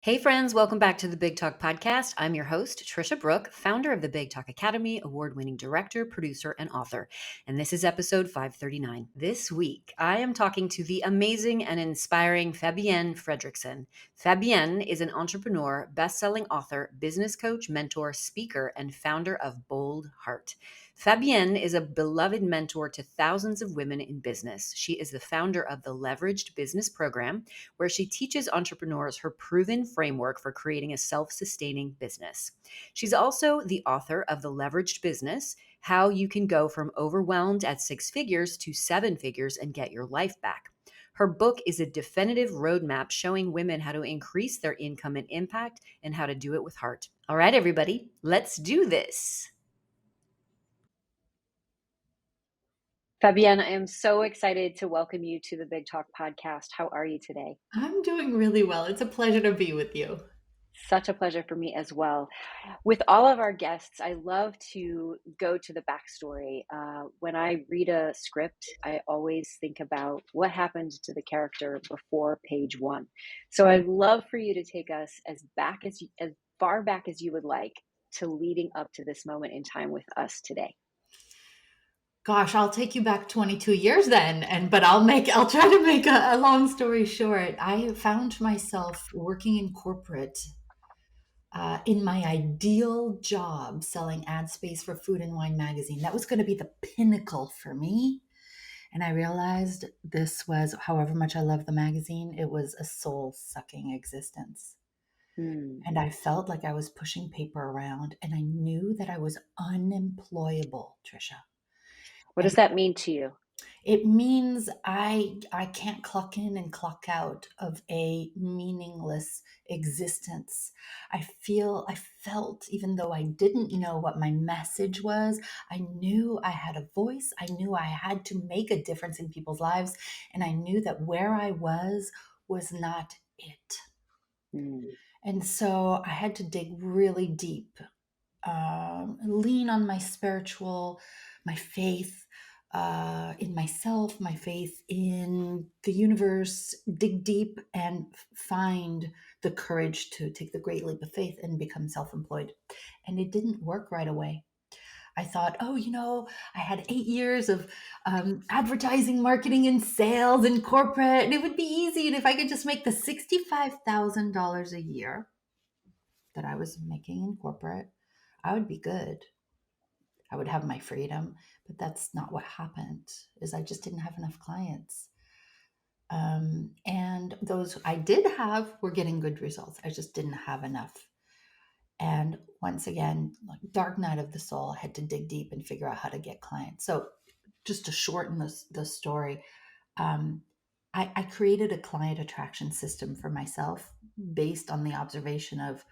Hey, friends, welcome back to the Big Talk Podcast. I'm your host, Tricia Brouk, founder of the Big Talk Academy, award winning director, producer, and author. And this is episode 539. This week, I am talking to the amazing and inspiring Fabienne Fredrickson. Fabienne is an entrepreneur, best selling author, business coach, mentor, speaker, and founder of Boldheart. Fabienne is a beloved mentor to thousands of women in business. She is the founder of the Leveraged Business Program, where she teaches entrepreneurs her proven framework for creating a self-sustaining business. She's also the author of The Leveraged Business: How You Can Go From Overwhelmed at Six Figures to Seven Figures and Get Your Life Back. Her book is a definitive roadmap showing women how to increase their income and impact and how to do it with heart. All right, everybody, let's do this. Fabienne, I am so excited to welcome you to the Big Talk Podcast. How are you today? I'm doing really well. It's a pleasure to be with you. Such a pleasure for me as well. With all of our guests, I love to go to the backstory. When I read a script, I always think about what happened to the character before page one. So I'd love for you to take us as far back as you would like to leading up to this moment in time with us today. Gosh, I'll take you back 22 years then, but I'll try to make a long story short. I found myself working in corporate in my ideal job selling ad space for Food and Wine magazine. That was going to be the pinnacle for me. And I realized this was, however much I love the magazine, it was a soul sucking existence. Hmm. And I felt like I was pushing paper around, and I knew that I was unemployable, Tricia. What does that mean to you? It means I can't clock in and clock out of a meaningless existence. I felt, even though I didn't know what my message was, I knew I had a voice. I knew I had to make a difference in people's lives, and I knew that where I was not it. Hmm. And so I had to dig really deep, lean on my faith in myself, my faith in the universe, dig deep and find the courage to take the great leap of faith and become self employed. And it didn't work right away. I thought, oh, I had 8 years of advertising, marketing, and sales in corporate, and it would be easy. And if I could just make the $65,000 a year that I was making in corporate, I would be good. I would have my freedom, but that's not what happened. Is I just didn't have enough clients. And those I did have were getting good results. I just didn't have enough. And once again, like dark night of the soul, I had to dig deep and figure out how to get clients. So just to shorten the story, um, I created a client attraction system for myself based on the observation of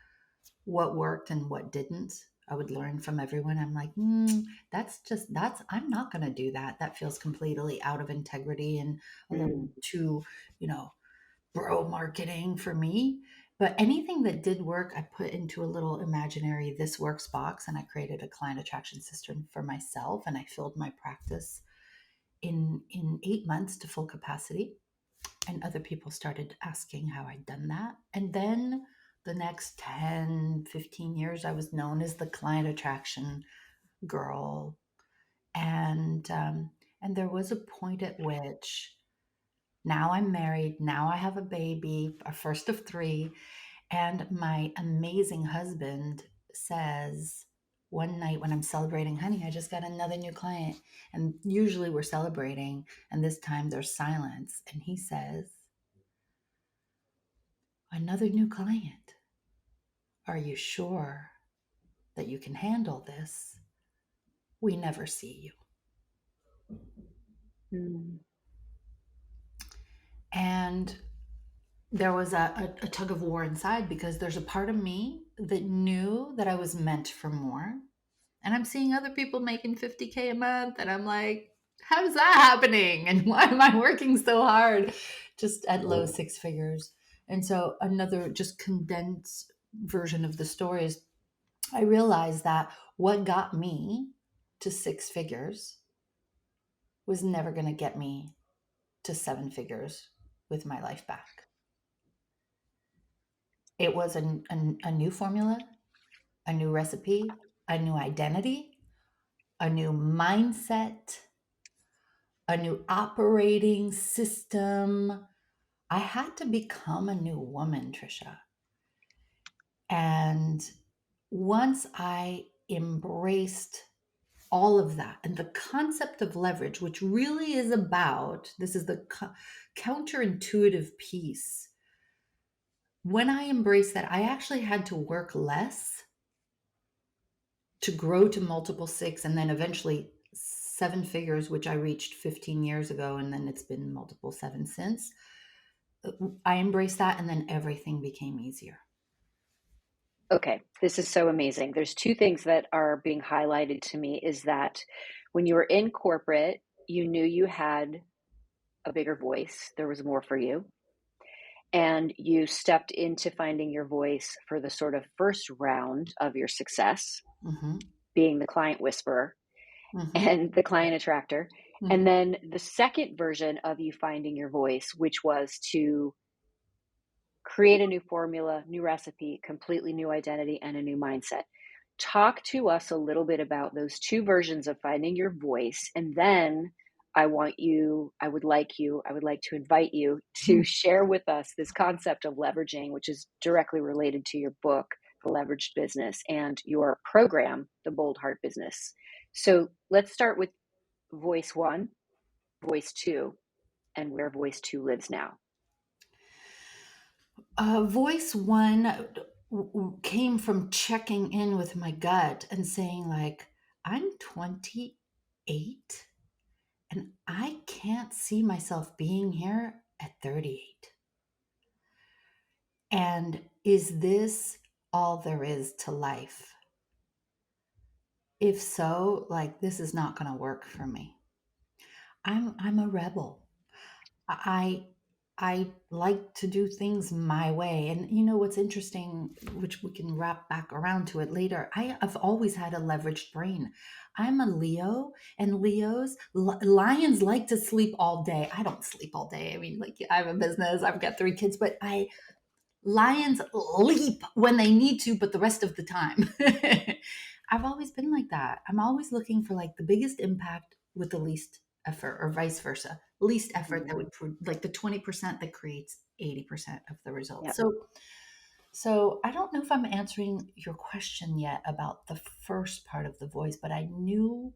what worked and what didn't. I would learn from everyone. I'm like, I'm not going to do that. That feels completely out of integrity and a little Hmm. too, you know, bro marketing for me. But anything that did work, I put into a little imaginary this works box, and I created a client attraction system for myself, and I filled my practice in 8 months to full capacity. And other people started asking how I'd done that. And then the next 10, 15 years, I was known as the client attraction girl. And there was a point at which now I'm married, now I have a baby, a first of three, and my amazing husband says one night when I'm celebrating, honey, I just got another new client. And usually we're celebrating, and this time there's silence. And he says, another new client. Are you sure that you can handle this? We never see you. Hmm. And there was a tug of war inside because there's a part of me that knew that I was meant for more. And I'm seeing other people making 50K a month. And I'm like, how is that happening? And why am I working so hard just at low six figures? And so, another just condensed version of the story is I realized that what got me to six figures was never going to get me to seven figures with my life back. It was a new formula, a new recipe, a new identity, a new mindset, a new operating system. I had to become a new woman, Tricia. And once I embraced all of that and the concept of leverage, which really is about this is the counterintuitive piece. When I embraced that, I actually had to work less to grow to multiple six and then eventually seven figures, which I reached 15 years ago. And then it's been multiple seven since. I embraced that, and then everything became easier. Okay, this is so amazing. There's two things that are being highlighted to me is that when you were in corporate, you knew you had a bigger voice, there was more for you, and you stepped into finding your voice for the sort of first round of your success, Mm-hmm. being the client whisperer Mm-hmm. and the client attractor. And Mm-hmm. then the second version of you finding your voice, which was to create a new formula, new recipe, completely new identity, and a new mindset. Talk to us a little bit about those two versions of finding your voice. And then I would like to invite you to share with us this concept of leveraging, which is directly related to your book, The Leveraged Business, and your program, The Boldheart Business. So let's start with voice one, voice two, and where voice two lives now. Voice one came from checking in with my gut and saying, like, I'm 28 and I can't see myself being here at 38. And is this all there is to life? If so, like, this is not going to work for me. I'm a rebel. I I like to do things my way. And you know what's interesting, which we can wrap back around to it later. I've always had a leveraged brain. I'm a Leo, and lions like to sleep all day. I don't sleep all day. I mean, like, I have a business, I've got three kids, but I lions leap when they need to, but the rest of the time. I've always been like that. I'm always looking for like the biggest impact with the least effort, or vice versa. Least effort that Mhm. would like the 20% that creates 80% of the results. Yep. So I don't know if I'm answering your question yet about the first part of the voice, but I knew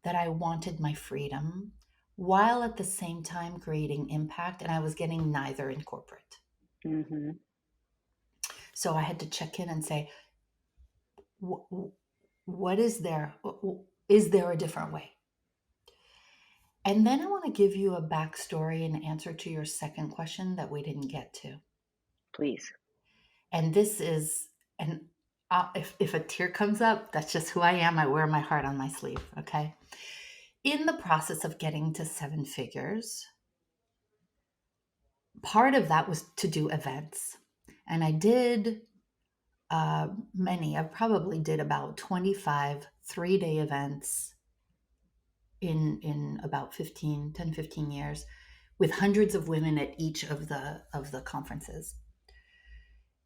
that I wanted my freedom while at the same time creating impact, and I was getting neither in corporate. Hmm. So I had to check in and say, what is there? Is there a different way? And then I want to give you a backstory in answer to your second question that we didn't get to. Please. And this is, and if a tear comes up, that's just who I am. I wear my heart on my sleeve. Okay. In the process of getting to seven figures, part of that was to do events. And I did many. I probably did about 25 3-day events in about 15 years, with hundreds of women at each of the conferences.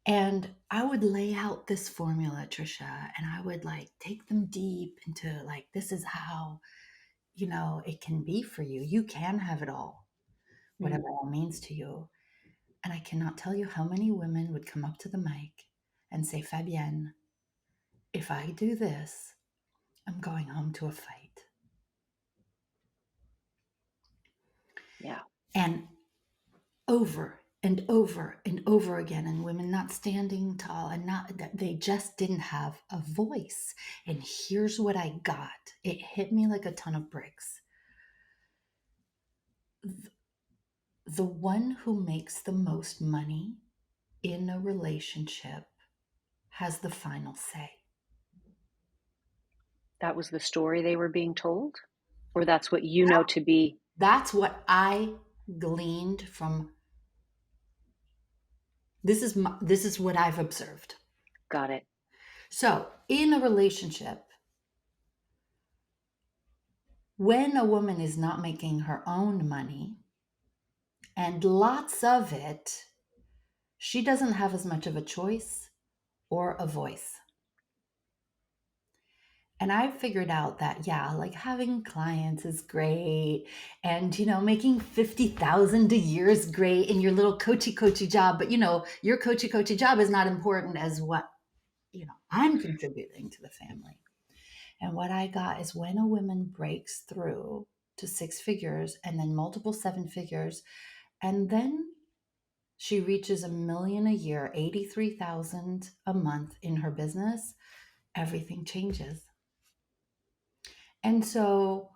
And I would lay out this formula, Trisha, and I would like take them deep into like, this is how, it can be for you. You can have it all, whatever Mm. that means to you. And I cannot tell you how many women would come up to the mic and say, Fabienne, if I do this, I'm going home to a fight. Yeah. And over and over and over again, and women not standing tall, and not that they just didn't have a voice. And here's what I got. It hit me like a ton of bricks. The one who makes the most money in a relationship has the final say. That was the story they were being told? Or that's what you know to be? That's what I gleaned from. This is what I've observed. Got it. So in a relationship, when a woman is not making her own money, and lots of it, she doesn't have as much of a choice or a voice. And I figured out that, yeah, like having clients is great. And, making 50,000 a year is great in your little coachy job. But, your coachy job is not important as what, I'm contributing to the family. And what I got is when a woman breaks through to six figures and then multiple seven figures, and then she reaches 1 million a year, 83,000 a month in her business, everything changes. And so,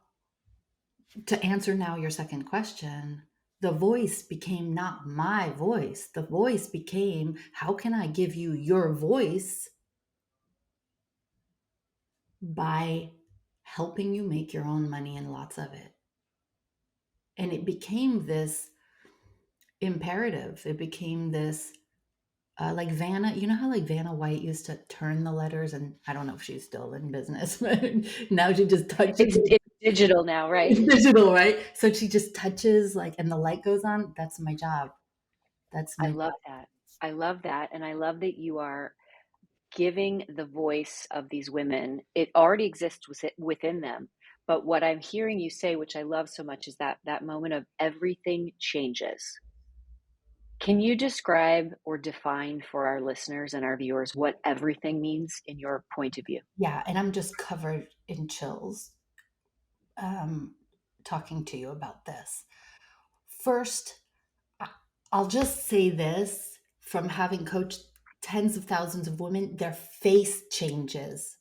to answer now your second question, the voice became not my voice. The voice became, how can I give you your voice by helping you make your own money and lots of it? And it became this imperative. It became this, like Vanna, how like Vanna White used to turn the letters, and I don't know if she's still in business, but now she just touches it. It's digital now, right? It's digital, right? So she just touches, like, and the light goes on. That's my job. That's I my love job. that. I love that. And I love that you are giving the voice of these women. It already exists within them. But what I'm hearing you say, which I love so much, is that moment of everything changes. Can you describe or define for our listeners and our viewers what everything means in your point of view? Yeah, and I'm just covered in chills, um, talking to you about this. First, I- I'll just say this from having coached tens of thousands of women, their face changes.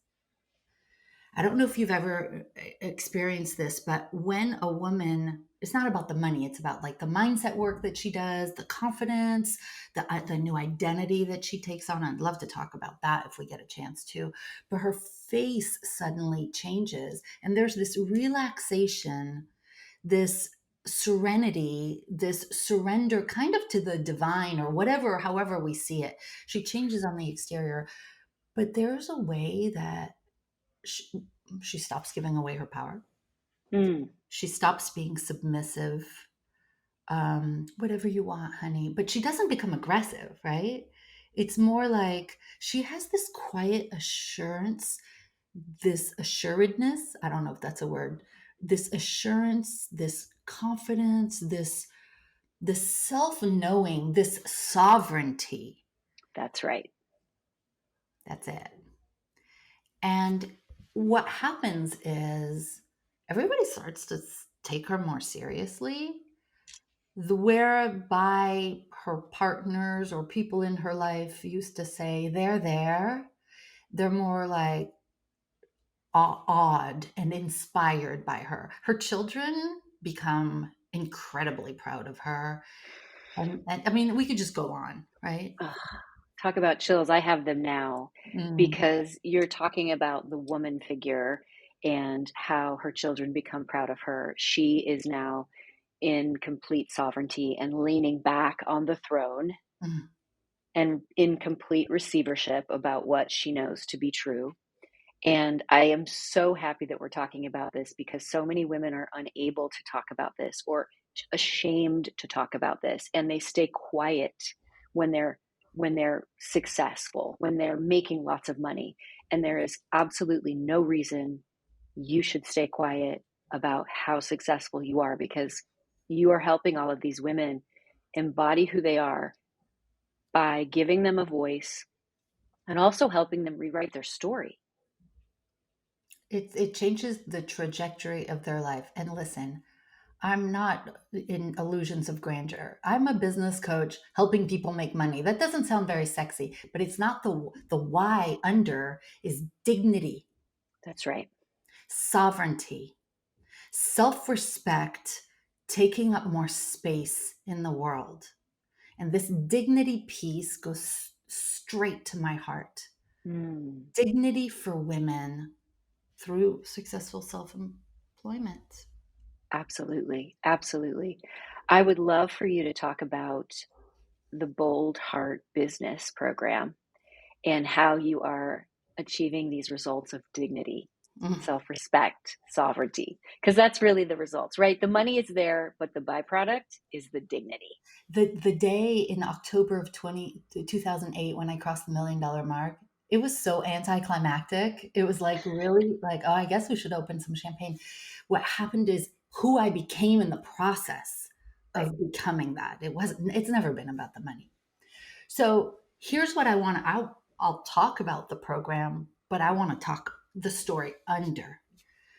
I don't know if you've ever experienced this, but when a woman, it's not about the money, it's about like the mindset work that she does, the confidence, the new identity that she takes on. I'd love to talk about that if we get a chance to. But her face suddenly changes, and there's this relaxation, this serenity, this surrender kind of to the divine or whatever, however we see it. She changes on the exterior, but there's a way that she, she stops giving away her power. Mm, She stops being submissive. Whatever you want, honey. But she doesn't become aggressive, right? It's more like she has this quiet assurance, this assuredness. I don't know if that's a word. This assurance, this confidence, this self-knowing, this sovereignty. that's right. That's it. And what happens is everybody starts to take her more seriously, the whereby her partners or people in her life used to say they're there. They're more like awed and inspired by her. Her children become incredibly proud of her. And I mean, we could just go on, right? Ugh, talk about chills. I have them now Mm, because you're talking about the woman figure and how her children become proud of her. She is now in complete sovereignty and leaning back on the throne mm. and in complete receivership about what she knows to be true. And I am so happy that we're talking about this because so many women are unable to talk about this or ashamed to talk about this, and they stay quiet when they're successful, when they're making lots of money. And there is absolutely no reason you should stay quiet about how successful you are, because you are helping all of these women embody who they are by giving them a voice and also helping them rewrite their story. It changes the trajectory of their life. And listen, I'm not in illusions of grandeur. I'm a business coach helping people make money. That doesn't sound very sexy, but it's not the why under is dignity, That's right. sovereignty, self-respect, taking up more space in the world. And this dignity piece goes straight to my heart. Mm. Dignity for women through successful self-employment. Absolutely. Absolutely. I would love for you to talk about the Boldheart business program and how you are achieving these results of dignity. Mm. self-respect, sovereignty, because that's really the results, right? The money is there, but the byproduct is the dignity. The day in October of 2008 when I crossed the $1 million mark, it was so anticlimactic. It was like really like, oh, I guess we should open some champagne. What happened is who I became in the process Right. of becoming that. It's never been about the money. So here's what I want to, I'll talk about the program, but I want to talk the story under.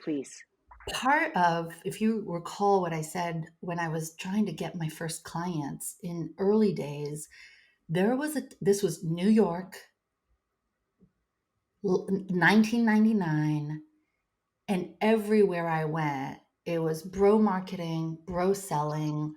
Please. Part of, if you recall what I said when I was trying to get my first clients in early days, this was New York, 1999, and everywhere I went, it was bro marketing, bro selling,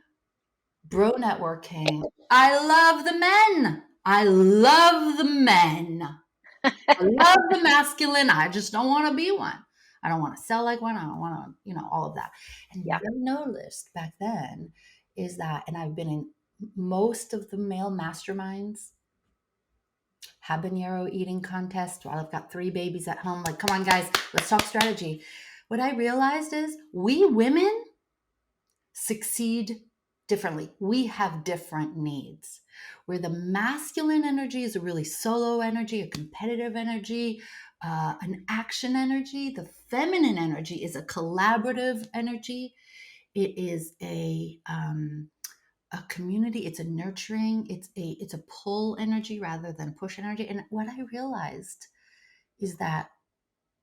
bro networking. I love the men. I love the men. I love the masculine. I just don't want to be one. I don't want to sell like one. I don't want to, all of that. And Yeah. what I noticed back then is that, and I've been in most of the male masterminds, habanero eating contest while I've got 3 babies at home. Like, come on, guys, let's talk strategy. What I realized is we women succeed differently. We have different needs. Where the masculine energy is a really solo energy, a competitive energy, an action energy. The feminine energy is a collaborative energy. It is a community. It's a nurturing. It's a pull energy rather than push energy. And what I realized is that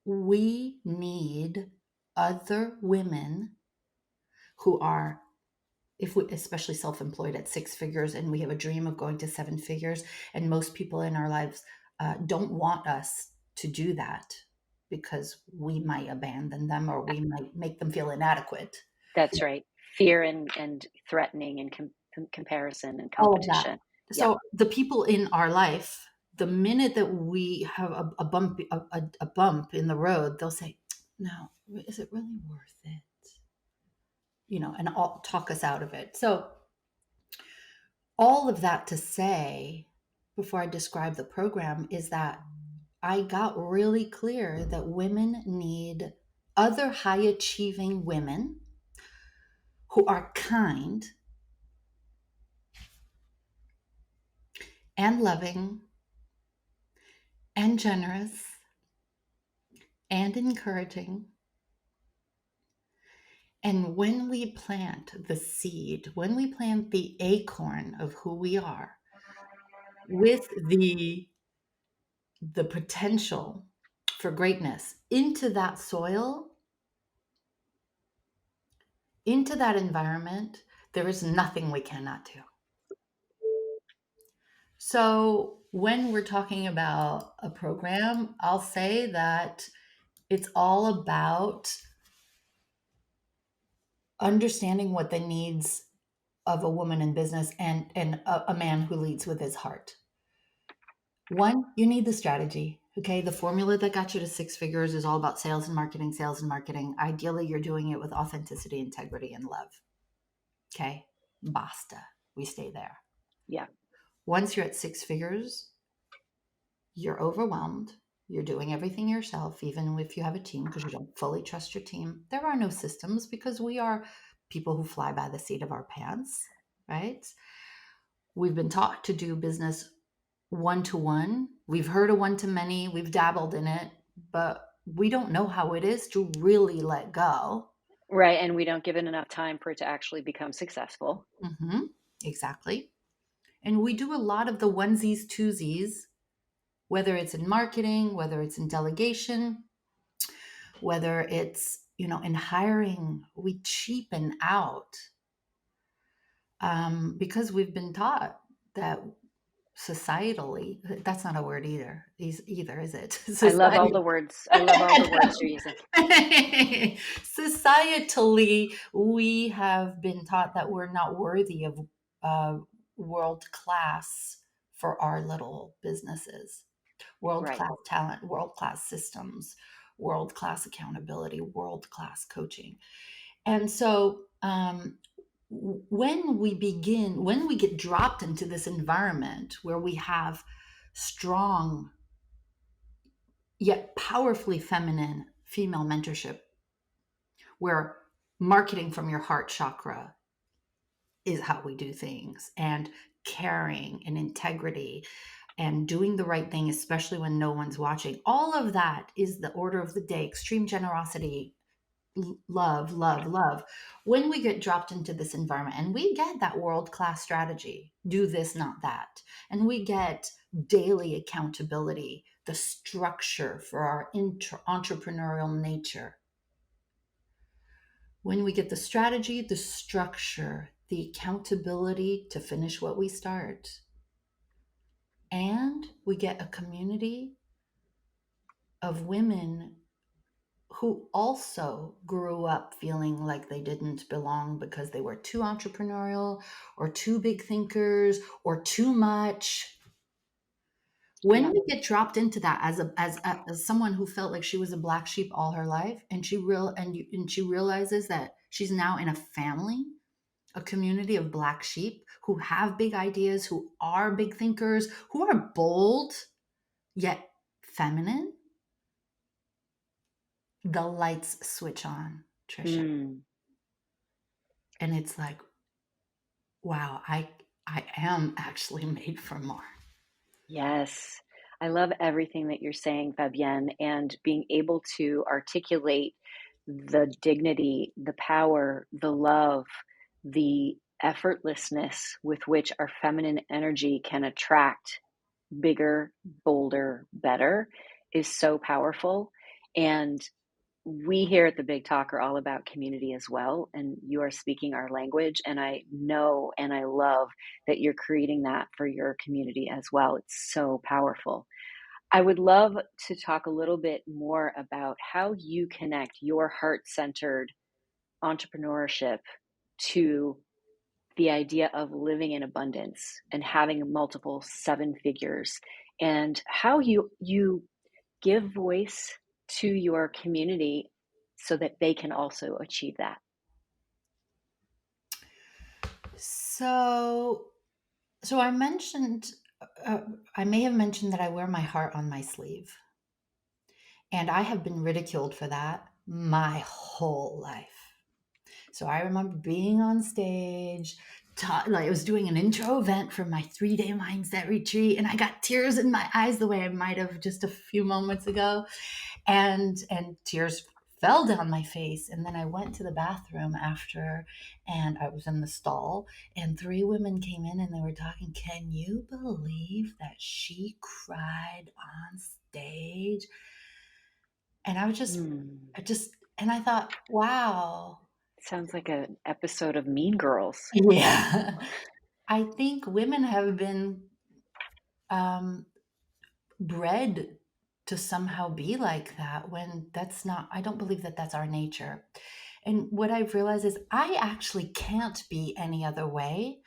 we need other women who are, if we, especially self-employed at 6 figures, and we have a dream of going to 7 figures, and most people in our lives don't want us to do that because we might abandon them or we might make them feel inadequate. That's right. Fear and threatening and comparison and All of that. competition. Yep. So the people in our life, the minute that we have a bump in the road, they'll say, "No, is it really worth it?" And I'll talk us out of it. So all of that to say, before I describe the program, is that I got really clear that women need other high achieving women who are kind and loving and generous and encouraging. And when we plant the seed, when we plant the acorn of who we are with the potential for greatness into that soil, into that environment, there is nothing we cannot do. So when we're talking about a program, I'll say that it's all about understanding what the needs of a woman in business and a man who leads with his heart. One, you need the strategy. Okay. The formula that got you to 6 figures is all about sales and marketing, sales and marketing. Ideally, you're doing it with authenticity, integrity, and love. Okay. Basta. We stay there. Yeah. Once you're at 6 figures, you're overwhelmed. You're doing everything yourself, even if you have a team, because you don't fully trust your team. There are no systems because we are people who fly by the seat of our pants, right? We've been taught to do business one to one. We've heard of one to many. We've dabbled in it, but we don't know how it is to really let go. Right. And we don't give it enough time for it to actually become successful. Mm-hmm. Exactly. And we do a lot of the onesies, twosies, whether it's in marketing, whether it's in delegation, whether it's, in hiring, we cheapen out because we've been taught that societally, that's not a word either, is it? I love all Society. the words. I love all the words you're using. Societally, we have been taught that we're not worthy of world class for our little businesses, world Right. class talent, world class systems, world class accountability, world class coaching. And so, when we get dropped into this environment where we have strong yet powerfully feminine female mentorship, where marketing from your heart chakra is how we do things, and caring and integrity and doing the right thing, especially when no one's watching. All of that is the order of the day. Extreme generosity, love, love, love. When we get dropped into this environment and we get that world class strategy, do this, not that, and we get daily accountability, the structure for our entrepreneurial nature. When we get the strategy, the structure, the accountability to finish what we start, and we get a community of women who also grew up feeling like they didn't belong because they were too entrepreneurial or too big thinkers or too much. When Yeah. we get dropped into that as someone who felt like she was a black sheep all her life, and she realizes that she's now in a family, a community of black sheep who have big ideas, who are big thinkers, who are bold yet feminine, the lights switch on, Tricia. Mm. And it's like, wow, I am actually made for more. Yes. I love everything that you're saying, Fabienne, and being able to articulate the dignity, the power, the love, the effortlessness with which our feminine energy can attract bigger, bolder, better is so powerful. And we here at the Big Talk are all about community as well. And you are speaking our language. And I know and I love that you're creating that for your community as well. It's so powerful. I would love to talk a little bit more about how you connect your heart centered entrepreneurship to the idea of living in abundance and having multiple seven figures, and how you give voice to your community so that they can also achieve that. So, so I mentioned, I may have mentioned that I wear my heart on my sleeve. And I have been ridiculed for that my whole life. So I remember being on stage, like I was doing an intro event for my 3-day mindset retreat, and I got tears in my eyes the way I might have just a few moments ago, and tears fell down my face. And then I went to the bathroom after, and I was in the stall, and 3 women came in and they were talking. Can you believe that she cried on stage? And I was just, Hmm. and I thought, wow. Sounds like an episode of Mean Girls. Yeah. I think women have been um, bred to somehow be like that, when that's not, I don't believe that that's our nature. And what I've realized is I actually can't be any other way.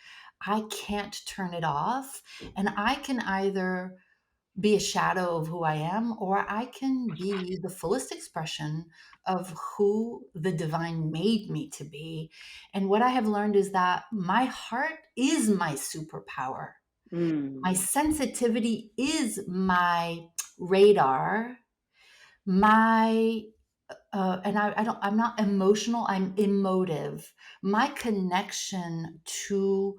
I can't turn it off. And I can either be a shadow of who I am, or I can be the fullest expression of who the divine made me to be. And what I have learned is that my heart is my superpower. My Mm. sensitivity is my radar. My and I don't, I'm not emotional, I'm emotive. My connection to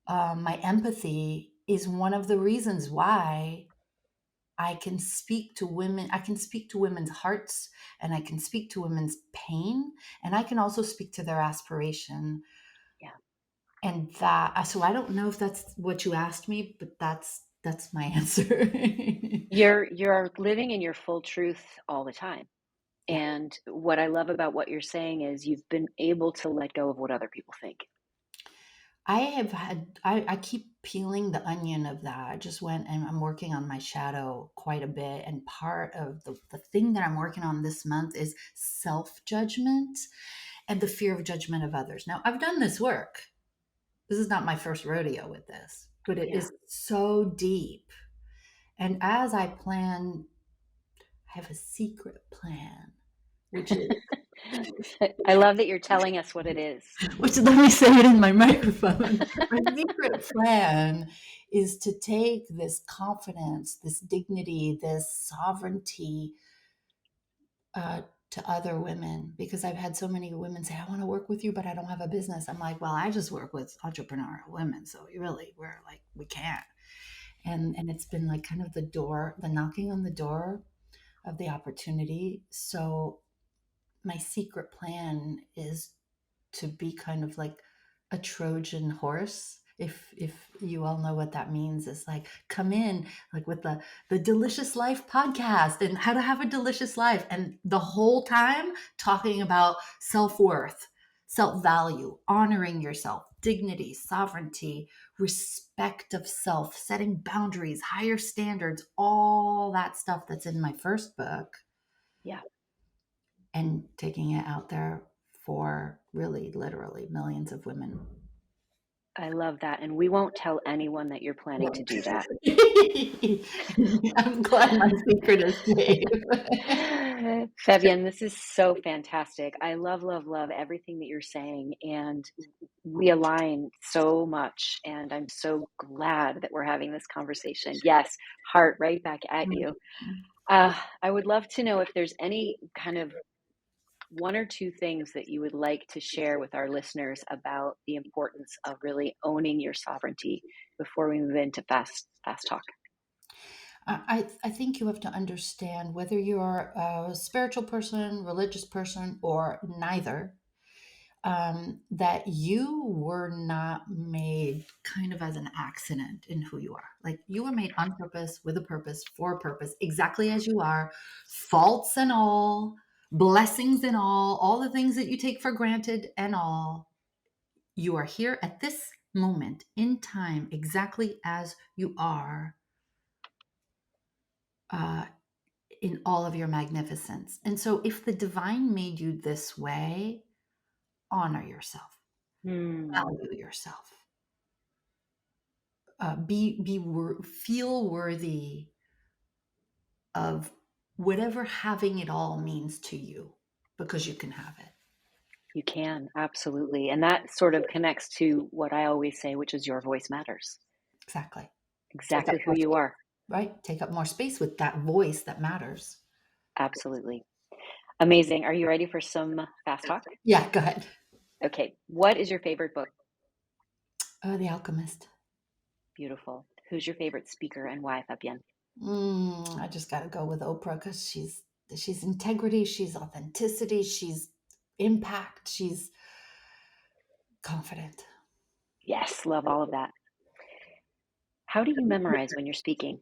my empathy is one of the reasons why I can speak to women. I can speak to women's hearts, and I can speak to women's pain, and I can also speak to their aspiration. Yeah. And that, so I don't know if that's what you asked me, but that's my answer. You're living in your full truth all the time. Yeah. And what I love about what you're saying is you've been able to let go of what other people think. I keep peeling the onion of that. I just went and I'm working on my shadow quite a bit. And part of the thing that I'm working on this month is self judgment and the fear of judgment of others. Now, I've done this work. This is not my first rodeo with this, but it Yeah. is so deep. And as I plan, I have a secret plan, which is, I love that you're telling us what it is. which, let me say it in my microphone. My secret plan is to take this confidence, this dignity, this sovereignty, uh, to other women, because I've had so many women say, I want to work with you, but I don't have a business. I'm like, well, I just work with entrepreneurial women. So really, we're like, we can't. And it's been like kind of the knocking on the door of the opportunity. So my secret plan is to be kind of like a Trojan horse. If you all know what that means, is like come in like with the Delicious Life podcast and how to have a delicious life, and the whole time talking about self-worth, self-value, honoring yourself, dignity, sovereignty, respect of self, setting boundaries, higher standards, all that stuff that's in my first book, Yeah. and taking it out there for really literally millions of women. I love that. And we won't tell anyone that you're planning to do that. I'm glad my secret is safe. Fabienne, this is so fantastic. I love, love, love everything that you're saying. And we align so much. And I'm so glad that we're having this conversation. Yes, heart right back at you. I would love to know if there's any kind of one or two things that you would like to share with our listeners about the importance of really owning your sovereignty before we move into fast talk. I think you have to understand, whether you're a spiritual person, religious person, or neither, that you were not made kind of as an accident in who you are. Like, you were made on purpose, with a purpose, for a purpose, exactly as you are, faults and all, blessings and all the things that you take for granted and all. You are here at this moment in time, exactly as you are, uh, in all of your magnificence. And so, if the divine made you this way, honor yourself, Hmm. value yourself, feel worthy of whatever having it all means to you, because you can have it. You can, absolutely. And that sort of connects to what I always say, which is your voice matters. Exactly. Take up Exactly who more you space, are. right? Take up more space with that voice that matters. Absolutely. Amazing. Are you ready for some fast talk? Yeah, go ahead. Okay. What is your favorite book? The Alchemist. Beautiful. Who's your favorite speaker and why, Fabienne? I just got to go with Oprah, because she's integrity, she's authenticity, she's impact, she's confident. Yes, love all of that. How do you memorize when you're speaking?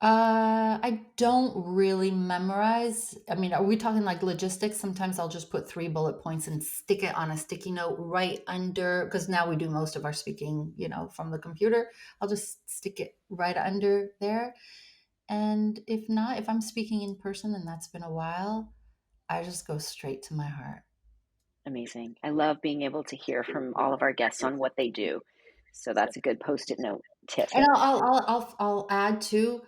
I don't really memorize. I mean, are we talking like logistics? Sometimes I'll just put 3 bullet points and stick it on a sticky note right under, because now we do most of our speaking, from the computer. I'll just stick it right under there. And if not, if I'm speaking in person and that's been a while, I just go straight to my heart. Amazing. I love being able to hear from all of our guests on what they do. So that's a good post-it note tip. And I'll add too,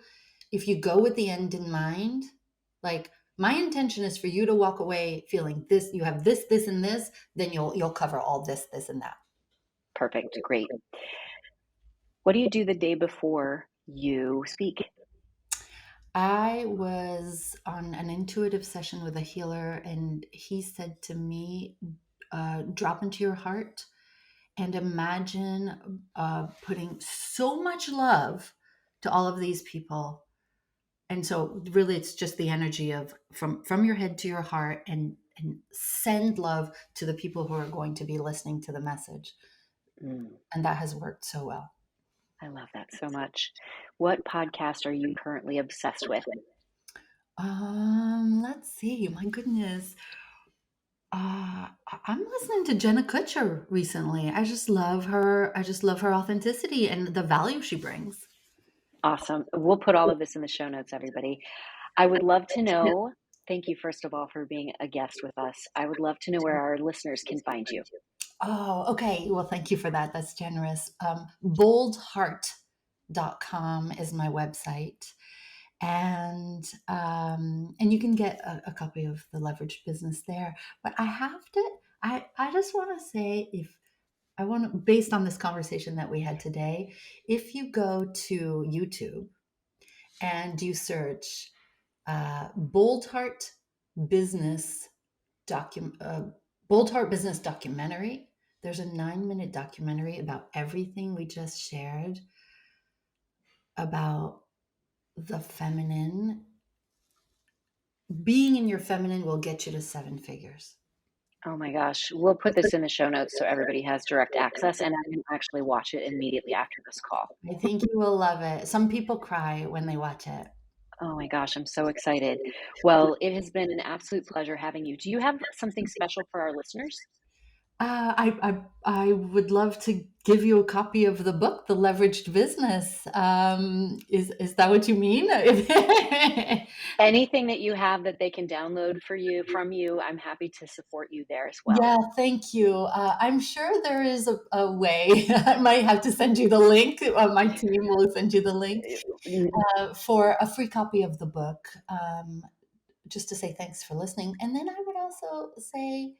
if you go with the end in mind, like, my intention is for you to walk away feeling this, you have this, and this, then you'll cover all this, and that. Perfect. Great. What do you do the day before you speak? I was on an intuitive session with a healer, and he said to me, drop into your heart and imagine putting so much love to all of these people. And so really, it's just the energy of from your head to your heart, and send love to the people who are going to be listening to the message. Mm, And that has worked so well. I love that so much. What podcast are you currently obsessed with? Let's see. My goodness. I'm listening to Jenna Kutcher recently. I just love her. I just love her authenticity and the value she brings. Awesome. We'll put all of this in the show notes, everybody. I would love to know, thank you, first of all, for being a guest with us. I would love to know where our listeners can find you. Oh, okay. Well, thank you for that. That's generous. Boldheart.com is my website. And you can get a copy of the Leveraged Business there. But I just want to say, if I want to, based on this conversation that we had today, if you go to YouTube and you search Boldheart Business Boldheart Business Documentary. There's a 9-minute documentary about everything we just shared about the feminine. Being in your feminine will get you to 7 figures. Oh my gosh. We'll put this in the show notes so everybody has direct access, and I can actually watch it immediately after this call. I think you will love it. Some people cry when they watch it. Oh my gosh, I'm so excited. Well, it has been an absolute pleasure having you. Do you have something special for our listeners? I would love to give you a copy of the book, The Leveraged Business. Is that what you mean? Anything that you have that they can download for you from you, I'm happy to support you there as well. Yeah, thank you. I'm sure there is a way. I might have to send you the link. My team will send you the link for a free copy of the book, just to say thanks for listening. And then I would also say,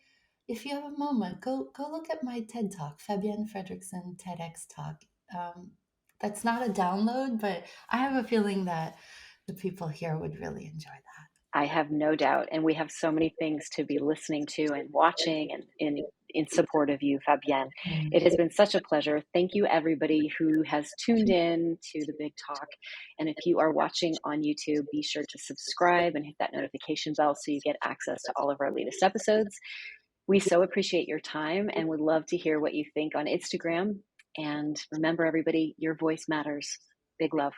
if you have a moment, go look at my TED Talk, Fabienne Fredrickson TEDx Talk. Um, that's not a download, but I have a feeling that the people here would really enjoy that. I have no doubt. And we have so many things to be listening to and watching and in support of you, Fabienne. Mm. It has been such a pleasure. Thank you, everybody who has tuned in to the Big Talk. And if you are watching on YouTube, be sure to subscribe and hit that notification bell so you get access to all of our latest episodes. We so appreciate your time and would love to hear what you think on Instagram. And remember, everybody, your voice matters. Big love.